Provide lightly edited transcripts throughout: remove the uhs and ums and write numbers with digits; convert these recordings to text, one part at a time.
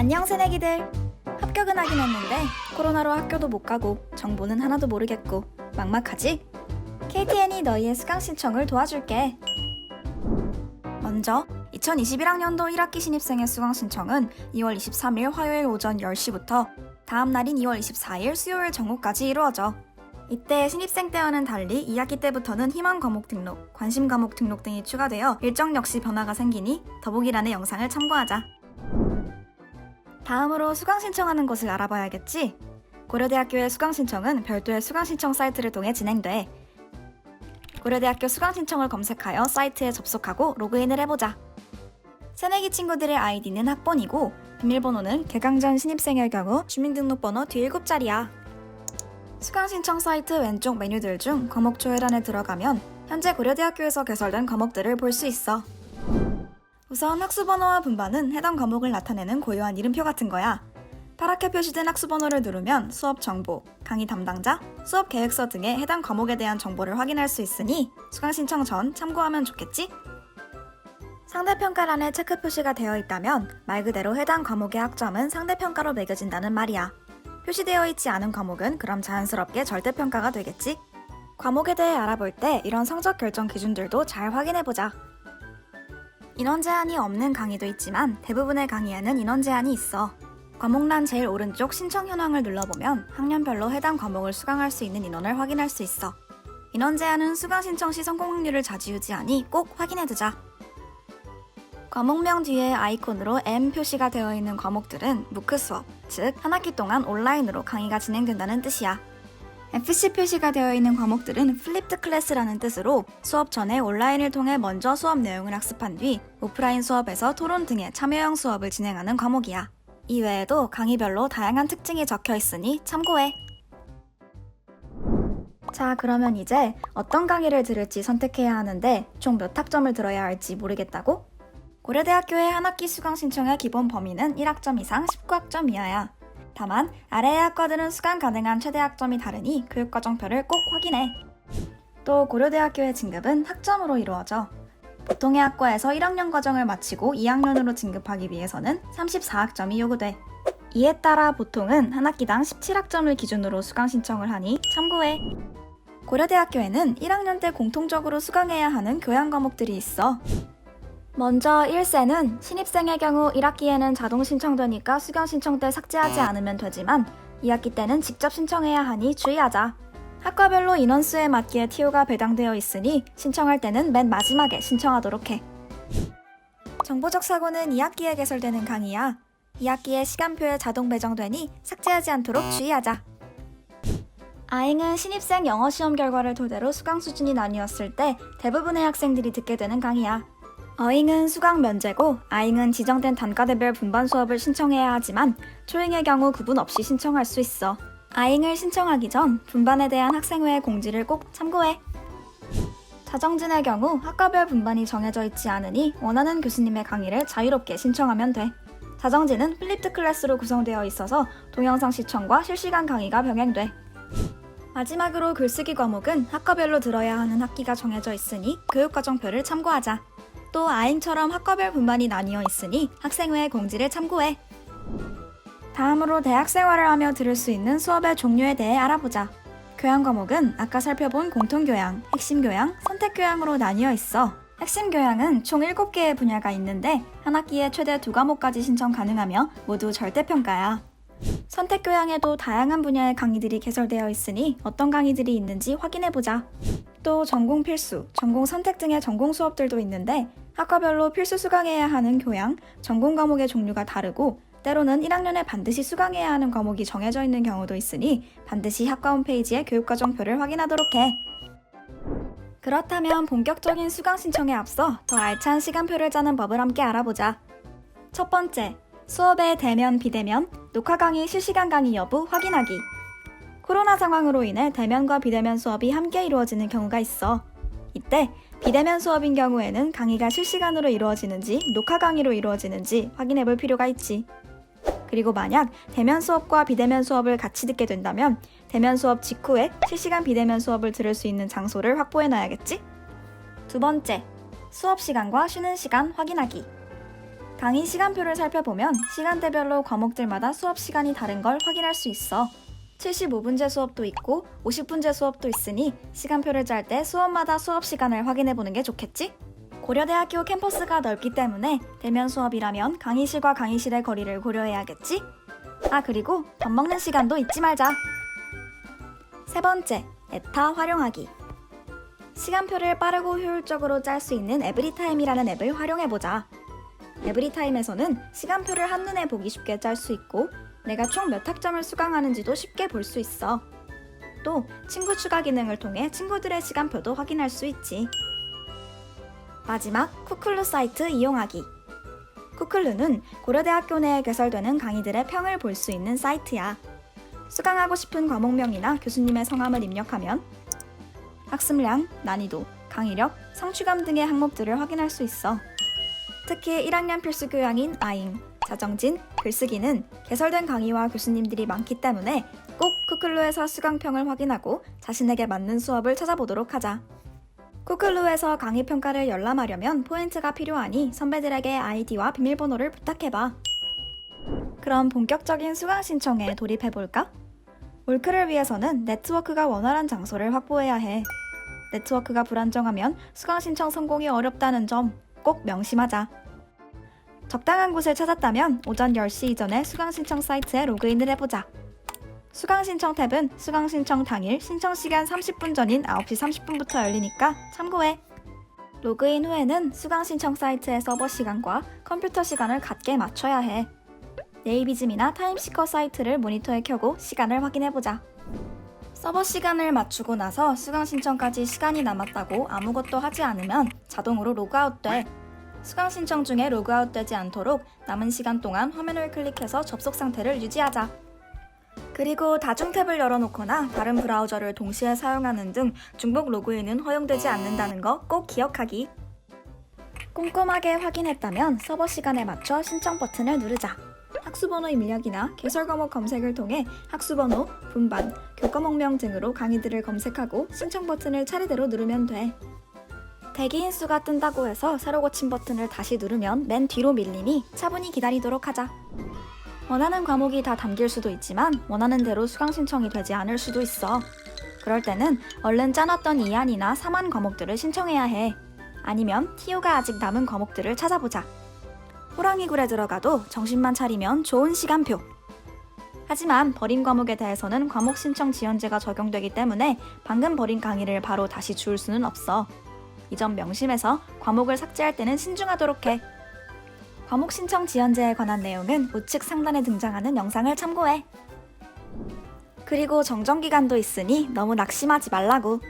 안녕 새내기들! 합격은 하긴 했는데 코로나로 학교도 못 가고 정보는 하나도 모르겠고 막막하지? KTN이 너희의 수강 신청을 도와줄게. 먼저 2021학년도 1학기 신입생의 수강 신청은 2월 23일 화요일 오전 10시부터 다음 날인 2월 24일 수요일 정오까지 이루어져. 이때 신입생 때와는 달리 2학기 때부터는 희망 과목 등록, 관심 과목 등록 등이 추가되어 일정 역시 변화가 생기니 더보기란의 영상을 참고하자. 다음으로 수강 신청하는 곳을 알아봐야겠지? 고려대학교의 수강 신청은 별도의 수강 신청 사이트를 통해 진행돼. 고려대학교 수강 신청을 검색하여 사이트에 접속하고 로그인을 해보자. 새내기 친구들의 아이디는 학번이고 비밀번호는 개강 전 신입생의 경우 주민등록번호 뒤 7자리야. 수강 신청 사이트 왼쪽 메뉴들 중 과목 조회란에 들어가면 현재 고려대학교에서 개설된 과목들을 볼 수 있어. 우선 학수번호와 분반은 해당 과목을 나타내는 고유한 이름표 같은 거야. 파랗게 표시된 학수번호를 누르면 수업 정보, 강의 담당자, 수업 계획서 등의 해당 과목에 대한 정보를 확인할 수 있으니 수강 신청 전 참고하면 좋겠지? 상대평가란에 체크 표시가 되어 있다면 말 그대로 해당 과목의 학점은 상대평가로 매겨진다는 말이야. 표시되어 있지 않은 과목은 그럼 자연스럽게 절대평가가 되겠지? 과목에 대해 알아볼 때 이런 성적 결정 기준들도 잘 확인해보자. 인원 제한이 없는 강의도 있지만 대부분의 강의에는 인원 제한이 있어. 과목란 제일 오른쪽 신청 현황을 눌러보면 학년별로 해당 과목을 수강할 수 있는 인원을 확인할 수 있어. 인원 제한은 수강 신청 시 성공 확률을 좌지우지하니 꼭 확인해두자. 과목명 뒤에 아이콘으로 M 표시가 되어 있는 과목들은 무크 수업, 즉 한 학기 동안 온라인으로 강의가 진행된다는 뜻이야. FC 표시가 되어 있는 과목들은 플립드 클래스라는 뜻으로 수업 전에 온라인을 통해 먼저 수업 내용을 학습한 뒤 오프라인 수업에서 토론 등의 참여형 수업을 진행하는 과목이야. 이외에도 강의별로 다양한 특징이 적혀 있으니 참고해. 자, 그러면 이제 어떤 강의를 들을지 선택해야 하는데 총 몇 학점을 들어야 할지 모르겠다고? 고려대학교의 한 학기 수강 신청의 기본 범위는 1학점 이상 19학점 이하야. 다만 아래의 학과들은 수강 가능한 최대 학점이 다르니 교육과정표를 꼭 확인해. 또 고려대학교의 진급은 학점으로 이루어져. 보통의 학과에서 1학년 과정을 마치고 2학년으로 진급하기 위해서는 34학점이 요구돼. 이에 따라 보통은 한 학기당 17학점을 기준으로 수강 신청을 하니 참고해. 고려대학교에는 1학년 때 공통적으로 수강해야 하는 교양 과목들이 있어. 먼저 1세는 신입생의 경우 1학기에는 자동 신청되니까 수강 신청 때 삭제하지 않으면 되지만 2학기 때는 직접 신청해야 하니 주의하자. 학과별로 인원수에 맞게 TO가 배당되어 있으니 신청할 때는 맨 마지막에 신청하도록 해. 정보적 사고는 2학기에 개설되는 강의야. 2학기에 시간표에 자동 배정되니 삭제하지 않도록 주의하자. 아잉은 신입생 영어 시험 결과를 토대로 수강 수준이 나뉘었을 때 대부분의 학생들이 듣게 되는 강의야. 어잉은 수강 면제고 아잉은 지정된 단과대별 분반 수업을 신청해야 하지만 초잉의 경우 구분 없이 신청할 수 있어. 아잉을 신청하기 전 분반에 대한 학생회의 공지를 꼭 참고해. 자정진의 경우 학과별 분반이 정해져 있지 않으니 원하는 교수님의 강의를 자유롭게 신청하면 돼. 자정진은 플립드 클래스로 구성되어 있어서 동영상 시청과 실시간 강의가 병행돼. 마지막으로 글쓰기 과목은 학과별로 들어야 하는 학기가 정해져 있으니 교육과정표를 참고하자. 또 아잉처럼 학과별 분반이 나뉘어 있으니 학생회의 공지를 참고해. 다음으로 대학 생활을 하며 들을 수 있는 수업의 종류에 대해 알아보자. 교양 과목은 아까 살펴본 공통교양, 핵심교양, 선택교양으로 나뉘어 있어. 핵심교양은 총 7개의 분야가 있는데 한 학기에 최대 2과목까지 신청 가능하며 모두 절대평가야. 선택교양에도 다양한 분야의 강의들이 개설되어 있으니 어떤 강의들이 있는지 확인해보자. 또 전공 필수, 전공 선택 등의 전공 수업들도 있는데 학과별로 필수 수강해야 하는 교양, 전공 과목의 종류가 다르고 때로는 1학년에 반드시 수강해야 하는 과목이 정해져 있는 경우도 있으니 반드시 학과 홈페이지에 교육과정표를 확인하도록 해. 그렇다면 본격적인 수강 신청에 앞서 더 알찬 시간표를 짜는 법을 함께 알아보자. 첫 번째, 수업의 대면, 비대면, 녹화 강의, 실시간 강의 여부 확인하기. 코로나 상황으로 인해 대면과 비대면 수업이 함께 이루어지는 경우가 있어. 이때 비대면 수업인 경우에는 강의가 실시간으로 이루어지는지 녹화 강의로 이루어지는지 확인해 볼 필요가 있지. 그리고 만약 대면 수업과 비대면 수업을 같이 듣게 된다면 대면 수업 직후에 실시간 비대면 수업을 들을 수 있는 장소를 확보해 놔야겠지? 두 번째, 수업 시간과 쉬는 시간 확인하기. 강의 시간표를 살펴보면 시간대별로 과목들마다 수업 시간이 다른 걸 확인할 수 있어. 75분제 수업도 있고 50분제 수업도 있으니 시간표를 짤 때 수업마다 수업 시간을 확인해보는 게 좋겠지? 고려대학교 캠퍼스가 넓기 때문에 대면 수업이라면 강의실과 강의실의 거리를 고려해야겠지? 아, 그리고 밥 먹는 시간도 잊지 말자. 세 번째, 에타 활용하기. 시간표를 빠르고 효율적으로 짤 수 있는 에브리타임이라는 앱을 활용해보자. 에브리타임에서는 시간표를 한눈에 보기 쉽게 짤 수 있고 내가 총 몇 학점을 수강하는지도 쉽게 볼 수 있어. 또 친구 추가 기능을 통해 친구들의 시간표도 확인할 수 있지. 마지막, 쿠클루 사이트 이용하기. 쿠클루는 고려대학교 내에 개설되는 강의들의 평을 볼 수 있는 사이트야. 수강하고 싶은 과목명이나 교수님의 성함을 입력하면 학습량, 난이도, 강의력, 성취감 등의 항목들을 확인할 수 있어. 특히 1학년 필수 교양인 아잉, 자정진, 글쓰기는 개설된 강의와 교수님들이 많기 때문에 꼭 쿠클루에서 수강평을 확인하고 자신에게 맞는 수업을 찾아보도록 하자. 쿠클루에서 강의 평가를 열람하려면 포인트가 필요하니 선배들에게 아이디와 비밀번호를 부탁해봐. 그럼 본격적인 수강 신청에 돌입해볼까? 올크를 위해서는 네트워크가 원활한 장소를 확보해야 해. 네트워크가 불안정하면 수강 신청 성공이 어렵다는 점 꼭 명심하자. 적당한 곳을 찾았다면 오전 10시 이전에 수강 신청 사이트에 로그인을 해보자. 수강 신청 탭은 수강 신청 당일 신청 시간 30분 전인 9시 30분부터 열리니까 참고해. 로그인 후에는 수강 신청 사이트의 서버 시간과 컴퓨터 시간을 같게 맞춰야 해. 네이비즘이나 타임시커 사이트를 모니터에 켜고 시간을 확인해보자. 서버 시간을 맞추고 나서 수강 신청까지 시간이 남았다고 아무것도 하지 않으면 자동으로 로그아웃돼. 수강 신청 중에 로그아웃 되지 않도록 남은 시간 동안 화면을 클릭해서 접속 상태를 유지하자. 그리고 다중 탭을 열어놓거나 다른 브라우저를 동시에 사용하는 등 중복 로그인은 허용되지 않는다는 거 꼭 기억하기. 꼼꼼하게 확인했다면 서버 시간에 맞춰 신청 버튼을 누르자. 학수번호 입력이나 개설 과목 검색을 통해 학수번호, 분반, 교과목명 등으로 강의들을 검색하고 신청 버튼을 차례대로 누르면 돼. 대기인 수가 뜬다고 해서 새로 고친 버튼을 다시 누르면 맨 뒤로 밀리니 차분히 기다리도록 하자. 원하는 과목이 다 담길 수도 있지만 원하는 대로 수강 신청이 되지 않을 수도 있어. 그럴 때는 얼른 짜놨던 2안이나 3안 과목들을 신청해야 해. 아니면 TU가 아직 남은 과목들을 찾아보자. 호랑이굴에 들어가도 정신만 차리면 좋은 시간표. 하지만 버린 과목에 대해서는 과목 신청 지연제가 적용되기 때문에 방금 버린 강의를 바로 다시 줄 수는 없어. 이 점 명심해서 과목을 삭제할 때는 신중하도록 해. 과목 신청 지연제에 관한 내용은 우측 상단에 등장하는 영상을 참고해. 그리고 정정기간도 있으니 너무 낙심하지 말라고.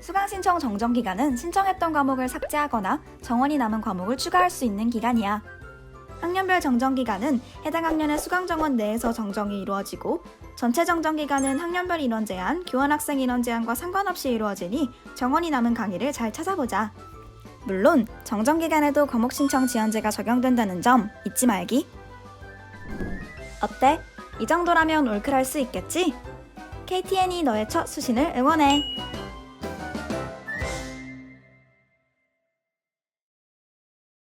수강 신청 정정기간은 신청했던 과목을 삭제하거나 정원이 남은 과목을 추가할 수 있는 기간이야. 학년별 정정기간은 해당 학년의 수강 정원 내에서 정정이 이루어지고 전체 정정기간은 학년별 인원 제한, 교환학생 인원 제한과 상관없이 이루어지니 정원이 남은 강의를 잘 찾아보자. 물론 정정기간에도 과목 신청 지연제가 적용된다는 점 잊지 말기. 어때? 이 정도라면 올클할 수 있겠지? KTN이 너의 첫 수신을 응원해!